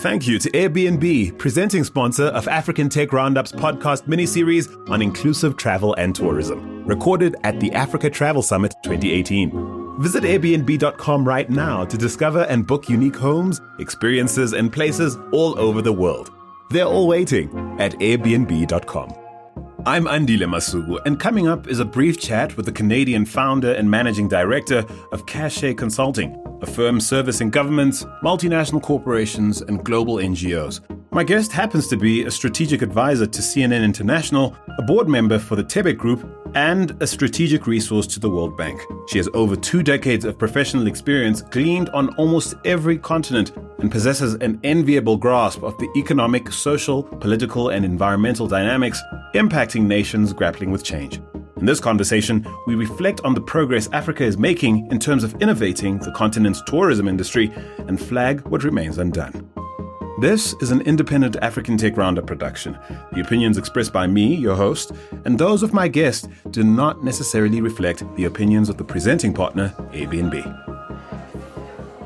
Thank you to Airbnb, presenting sponsor of African Tech Roundup's podcast miniseries on inclusive travel and tourism, recorded at the Africa Travel Summit 2018. Visit Airbnb.com right now to discover and book unique homes, experiences, and places all over the world. They're all waiting at Airbnb.com. I'm Andile Masuku, and coming up is a brief chat with the Canadian founder and managing director of Cachet Consulting, a firm servicing governments, multinational corporations, and global NGOs. My guest happens to be a strategic advisor to CNN International, a board member for the Tebet Group, and a strategic resource to the World Bank. She has over 2 decades of professional experience gleaned on almost every continent and possesses an enviable grasp of the economic, social, political, and environmental dynamics impacting nations grappling with change. In this conversation, we reflect on the progress Africa is making in terms of innovating the continent's tourism industry and flag what remains undone. This is an independent African Tech Roundup production. The opinions expressed by me, your host, and those of my guest do not necessarily reflect the opinions of the presenting partner, Airbnb.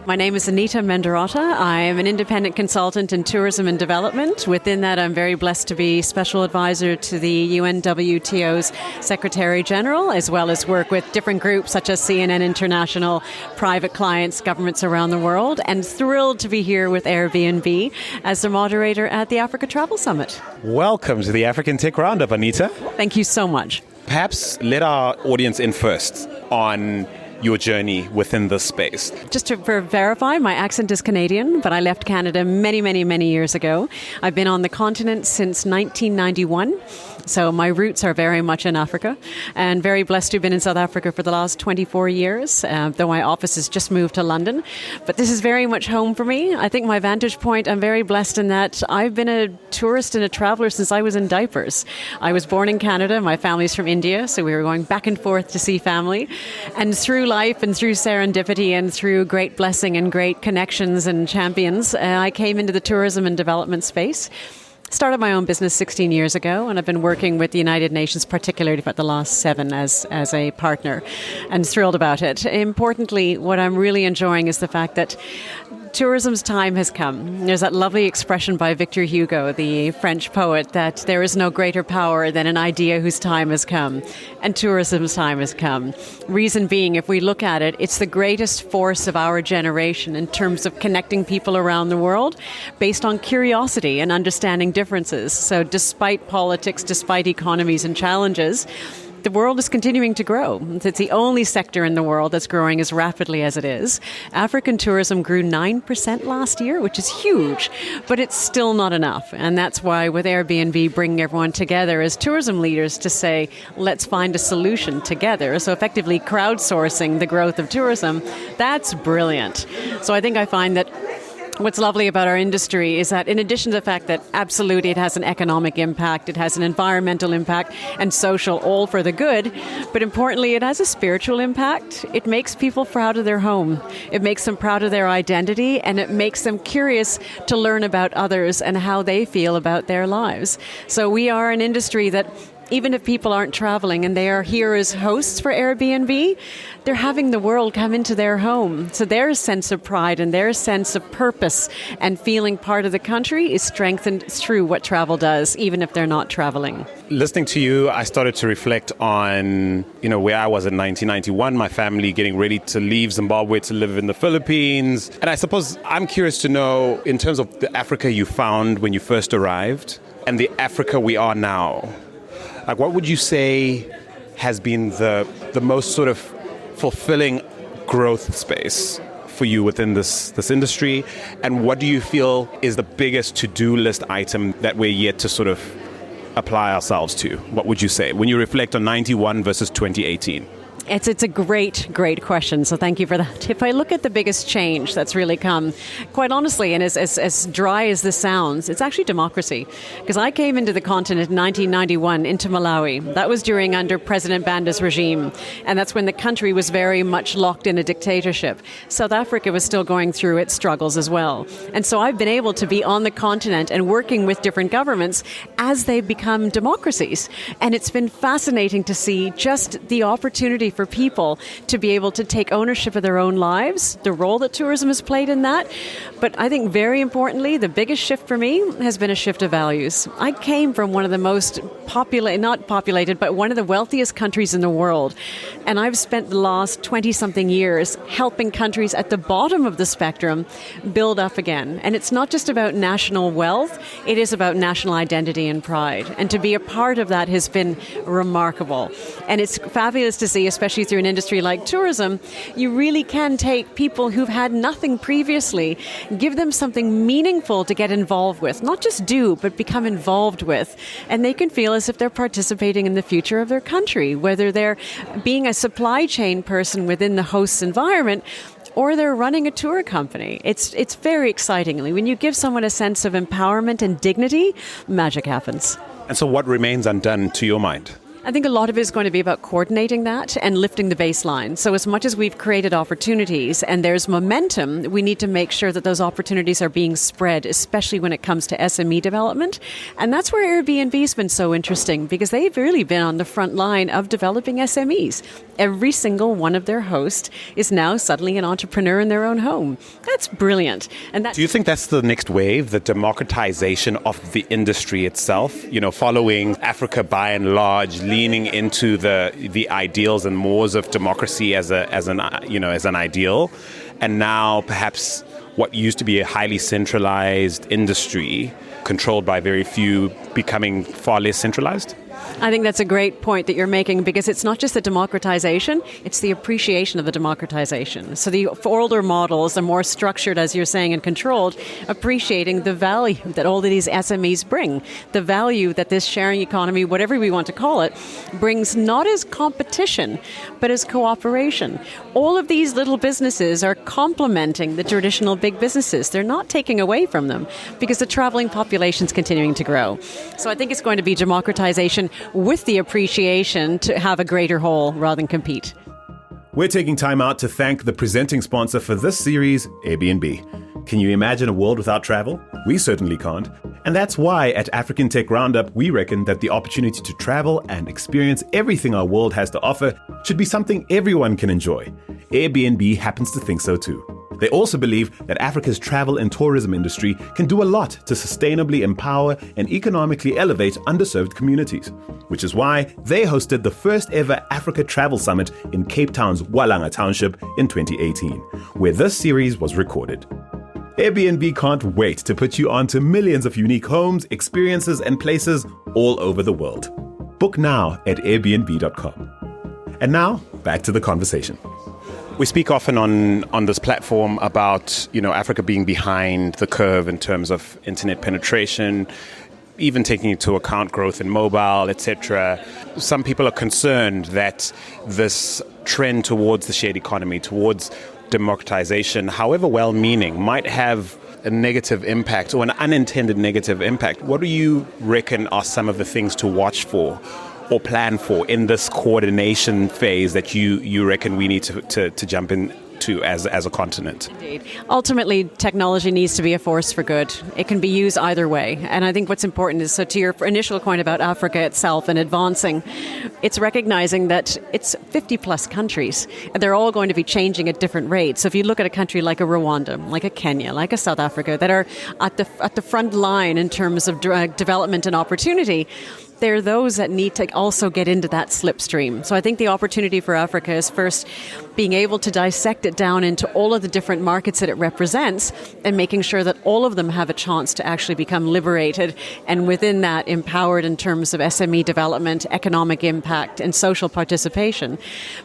My name is Anita Mendiratta. I am an independent consultant in tourism and development. Within that, I'm very blessed to be special advisor to the UNWTO's Secretary General, as well as work with different groups such as CNN International, private clients, governments around the world, and thrilled to be here with Airbnb as the moderator at the Africa Travel Summit. Welcome to the African Tech Roundup, Anita. Thank you so much. Perhaps let our audience in first on your journey within this space. Just to verify, my accent is Canadian, but I left Canada many years ago. I've been on the continent since 1991. So my roots are very much in Africa, and very blessed to have been in South Africa for the last 24 years, though my office has just moved to London. But this is very much home for me. I think my vantage point, I'm very blessed in that I've been a tourist and a traveler since I was in diapers. I was born in Canada. My family's from India, so we were going back and forth to see family. And through life and through serendipity and through great blessing and great connections and champions, I came into the tourism and development space. Started my own business 16 years ago, and I've been working with the United Nations, particularly for the last 7 as a partner, and thrilled about it. Importantly, what I'm really enjoying is the fact that tourism's time has come. There's that lovely expression by Victor Hugo, the French poet, that there is no greater power than an idea whose time has come. And tourism's time has come. Reason being, if we look at it, it's the greatest force of our generation in terms of connecting people around the world based on curiosity and understanding differences. So despite politics, despite economies and challenges, the world is continuing to grow. It's the only sector in the world that's growing as rapidly as it is. African tourism grew 9% last year, which is huge, but it's still not enough. And that's why with Airbnb bringing everyone together as tourism leaders to say, let's find a solution together. So effectively crowdsourcing the growth of tourism, that's brilliant. So I think I find that what's lovely about our industry is that in addition to the fact that absolutely it has an economic impact, it has an environmental impact and social, all for the good, but importantly it has a spiritual impact. It makes people proud of their home. It makes them proud of their identity, and it makes them curious to learn about others and how they feel about their lives. So we are an industry that even if people aren't traveling and they are here as hosts for Airbnb, they're having the world come into their home. So their sense of pride and their sense of purpose and feeling part of the country is strengthened through what travel does, even if they're not traveling. Listening to you, I started to reflect on, where I was in 1991, my family getting ready to leave Zimbabwe to live in the Philippines. And I suppose I'm curious to know, in terms of the Africa you found when you first arrived and the Africa we are now, like, what would you say has been the most sort of fulfilling growth space for you within this industry? And what do you feel is the biggest to-do list item that we're yet to sort of apply ourselves to? What would you say when you reflect on 91 versus 2018? It's a great question, so thank you for that. If I look at the biggest change that's really come, quite honestly, and as dry as this sounds, it's actually democracy. Because I came into the continent in 1991, into Malawi. That was under President Banda's regime, and that's when the country was very much locked in a dictatorship. South Africa was still going through its struggles as well. And so I've been able to be on the continent and working with different governments as they've become democracies. And it's been fascinating to see just the opportunity for people to be able to take ownership of their own lives, the role that tourism has played in that. But I think very importantly, the biggest shift for me has been a shift of values. I came from one of the most not populated, but one of the wealthiest countries in the world. And I've spent the last 20-something years helping countries at the bottom of the spectrum build up again. And it's not just about national wealth, it is about national identity and pride. And to be a part of that has been remarkable. And it's fabulous to see, especially through an industry like tourism, you really can take people who've had nothing previously, give them something meaningful to get involved with. Not just do, but become involved with. And they can feel as if they're participating in the future of their country, whether they're being a supply chain person within the host's environment or they're running a tour company. It's very exciting. When you give someone a sense of empowerment and dignity, magic happens. And so what remains undone to your mind? I think a lot of it is going to be about coordinating that and lifting the baseline. So as much as we've created opportunities and there's momentum, we need to make sure that those opportunities are being spread, especially when it comes to SME development. And that's where Airbnb's been so interesting, because they've really been on the front line of developing SMEs. Every single one of their hosts is now suddenly an entrepreneur in their own home. That's brilliant. And do you think that's the next wave, the democratization of the industry itself? Following Africa by and large, leaning into the ideals and mores of democracy as an ideal, and now perhaps what used to be a highly centralized industry controlled by very few becoming far less centralized? I think that's a great point that you're making, because it's not just the democratization, it's the appreciation of the democratization. So the older models are more structured, as you're saying, and controlled, appreciating the value that all of these SMEs bring, the value that this sharing economy, whatever we want to call it, brings not as competition, but as cooperation. All of these little businesses are complementing the traditional big businesses. They're not taking away from them, because the traveling population is continuing to grow. So I think it's going to be democratization with the appreciation to have a greater whole rather than compete. We're taking time out to thank the presenting sponsor for this series, Airbnb. Can you imagine a world without travel? We certainly can't. And that's why at African Tech Roundup, we reckon that the opportunity to travel and experience everything our world has to offer should be something everyone can enjoy. Airbnb happens to think so too. They also believe that Africa's travel and tourism industry can do a lot to sustainably empower and economically elevate underserved communities, which is why they hosted the first ever Africa Travel Summit in Cape Town's Walanga Township in 2018, where this series was recorded. Airbnb can't wait to put you onto millions of unique homes, experiences, and places all over the world. Book now at airbnb.com. And now, back to the conversation. We speak often on this platform about, Africa being behind the curve in terms of internet penetration, even taking into account growth in mobile, etc. Some people are concerned that this trend towards the shared economy, towards democratization, however well-meaning, might have a negative impact or an unintended negative impact. What do you reckon are some of the things to watch for or plan for in this coordination phase that you reckon we need to jump into as a continent? Indeed. Ultimately, technology needs to be a force for good. It can be used either way. And I think what's important is, so to your initial point about Africa itself and advancing, it's recognizing that it's 50 plus countries and they're all going to be changing at different rates. So if you look at a country like a Rwanda, like a Kenya, like a South Africa, that are at the front line in terms of development and opportunity, there are those that need to also get into that slipstream. So I think the opportunity for Africa is first being able to dissect it down into all of the different markets that it represents and making sure that all of them have a chance to actually become liberated and within that empowered in terms of SME development, economic impact and social participation.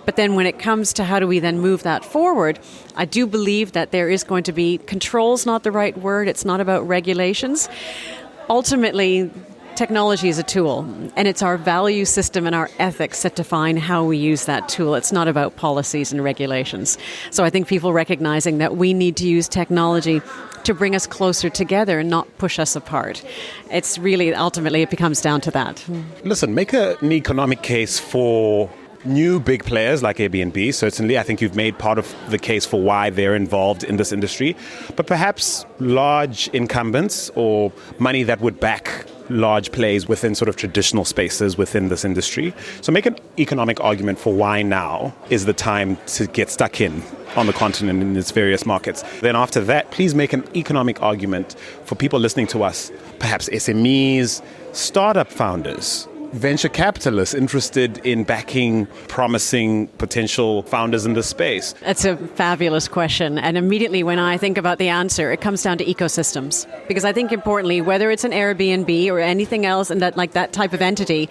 But then when it comes to how do we then move that forward, I do believe that there is going to be control's not the right word. It's not about regulations. Ultimately, technology is a tool, and it's our value system and our ethics that define how we use that tool. It's not about policies and regulations. So I think people recognizing that we need to use technology to bring us closer together and not push us apart. It's really, ultimately, it becomes down to that. Listen, make an economic case for new big players like Airbnb. Certainly, I think you've made part of the case for why they're involved in this industry. But perhaps large incumbents or money that would back large plays within sort of traditional spaces within this industry. So make an economic argument for why now is the time to get stuck in on the continent in its various markets. Then after that, please make an economic argument for people listening to us, perhaps SMEs, startup founders, venture capitalists interested in backing promising potential founders in this space? That's a fabulous question. And immediately when I think about the answer, it comes down to ecosystems. Because I think importantly, whether it's an Airbnb or anything else and that type of entity,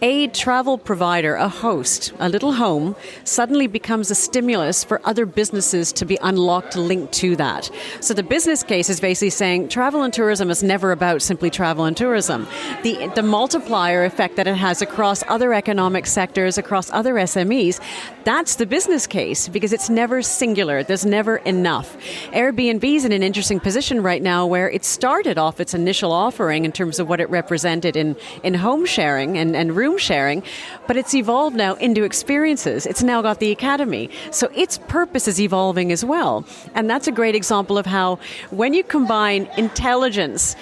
a travel provider, a host, a little home, suddenly becomes a stimulus for other businesses to be unlocked linked to that. So the business case is basically saying travel and tourism is never about simply travel and tourism. The multiplier effect that it has across other economic sectors, across other SMEs, that's the business case because it's never singular. There's never enough. Airbnb is in an interesting position right now where it started off its initial offering in terms of what it represented in home sharing and room sharing, but it's evolved now into experiences. It's now got the academy. So its purpose is evolving as well. And that's a great example of how when you combine intelligence,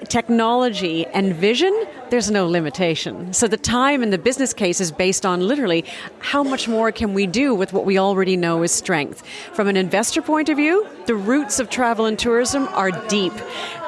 technology and vision, there's no limitation. So the time and the business case is based on literally how much more can we do with what we already know is strength. From an investor point of view, the roots of travel and tourism are deep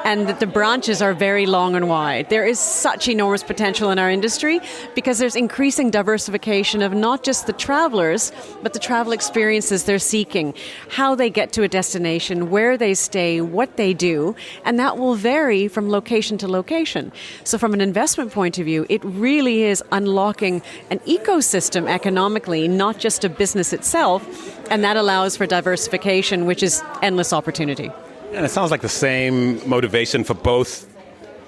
and the branches are very long and wide. There is such enormous potential in our industry because there's increasing diversification of not just the travelers, but the travel experiences they're seeking, how they get to a destination, where they stay, what they do, and that will vary from location to location. So from an investment point of view, it really is unlocking an ecosystem economically, not just a business itself, and that allows for diversification, which is endless opportunity. And it sounds like the same motivation for both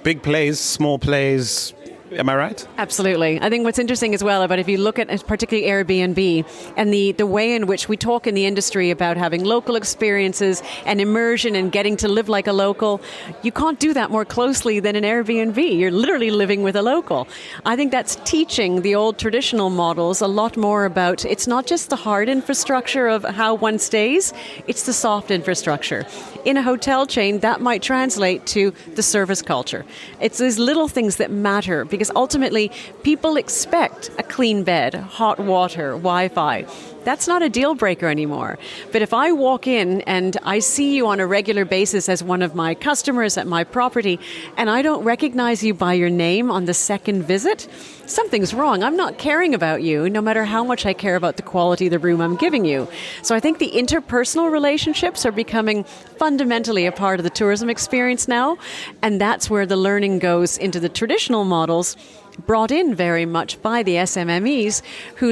big plays, small plays. Am I right? Absolutely. I think what's interesting as well about if you look at particularly Airbnb and the way in which we talk in the industry about having local experiences and immersion and getting to live like a local, you can't do that more closely than an Airbnb. You're literally living with a local. I think that's teaching the old traditional models a lot more about it's not just the hard infrastructure of how one stays, it's the soft infrastructure. In a hotel chain, that might translate to the service culture. It's these little things that matter because ultimately people expect a clean bed, hot water, Wi-Fi. That's not a deal breaker anymore. But if I walk in and I see you on a regular basis as one of my customers at my property and I don't recognize you by your name on the second visit, something's wrong. I'm not caring about you, no matter how much I care about the quality of the room I'm giving you. So I think the interpersonal relationships are becoming fundamentally a part of the tourism experience now, and that's where the learning goes into the traditional models, brought in very much by the SMMEs who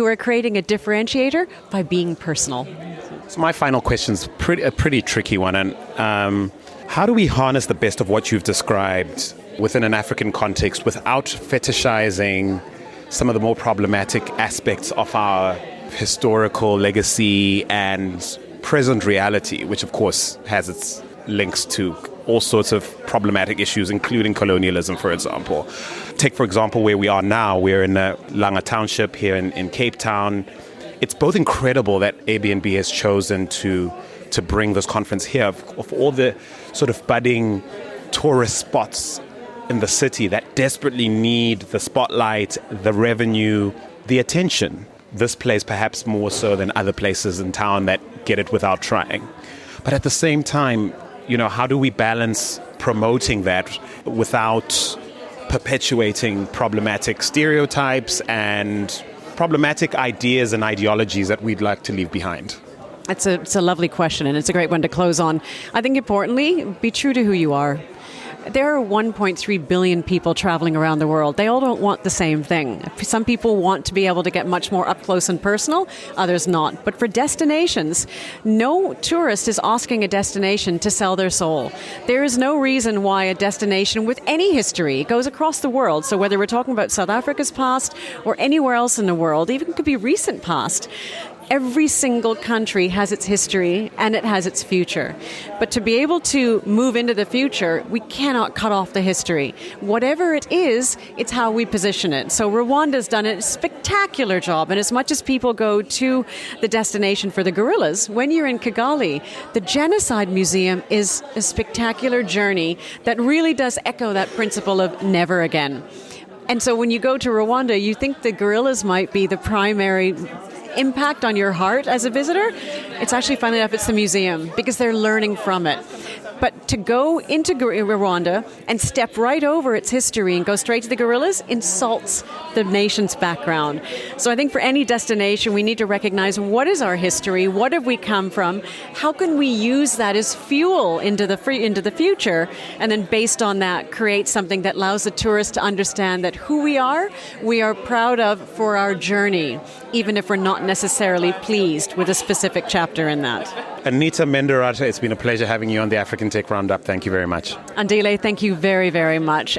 are creating a differentiator by being personal. So my final question is a pretty tricky one. And how do we harness the best of what you've described within an African context without fetishizing some of the more problematic aspects of our historical legacy and present reality, which of course has its links to all sorts of problematic issues, including colonialism, for example. Take, for example, where we are now. We're in Langa Township here in Cape Town. It's both incredible that Airbnb has chosen to bring this conference here of all the sort of budding tourist spots in the city that desperately need the spotlight, the revenue, the attention. This place perhaps more so than other places in town that get it without trying. But at the same time, how do we balance promoting that without perpetuating problematic stereotypes and problematic ideas and ideologies that we'd like to leave behind? It's a lovely question, and it's a great one to close on. I think importantly, be true to who you are. There are 1.3 billion people traveling around the world. They all don't want the same thing. Some people want to be able to get much more up close and personal, others not. But for destinations, no tourist is asking a destination to sell their soul. There is no reason why a destination with any history goes across the world. So whether we're talking about South Africa's past or anywhere else in the world, even could be recent past, Every single country has its history and it has its future. But to be able to move into the future, we cannot cut off the history. Whatever it is, it's how we position it. So Rwanda's done a spectacular job. And as much as people go to the destination for the gorillas, when you're in Kigali, the Genocide Museum is a spectacular journey that really does echo that principle of never again. And so when you go to Rwanda, you think the gorillas might be the primary impact on your heart as a visitor. It's actually, funny enough, it's the museum because they're learning from it. But to go into Rwanda and step right over its history and go straight to the gorillas insults the nation's background. So I think for any destination, we need to recognize what is our history, what have we come from, how can we use that as fuel into the future, and then based on that, create something that allows the tourist to understand that who we are proud of for our journey, even if we're not necessarily pleased with a specific chapter in that. Anita Mendiratta, it's been a pleasure having you on the African Tech Roundup. Thank you very much. Andile, thank you very, very much.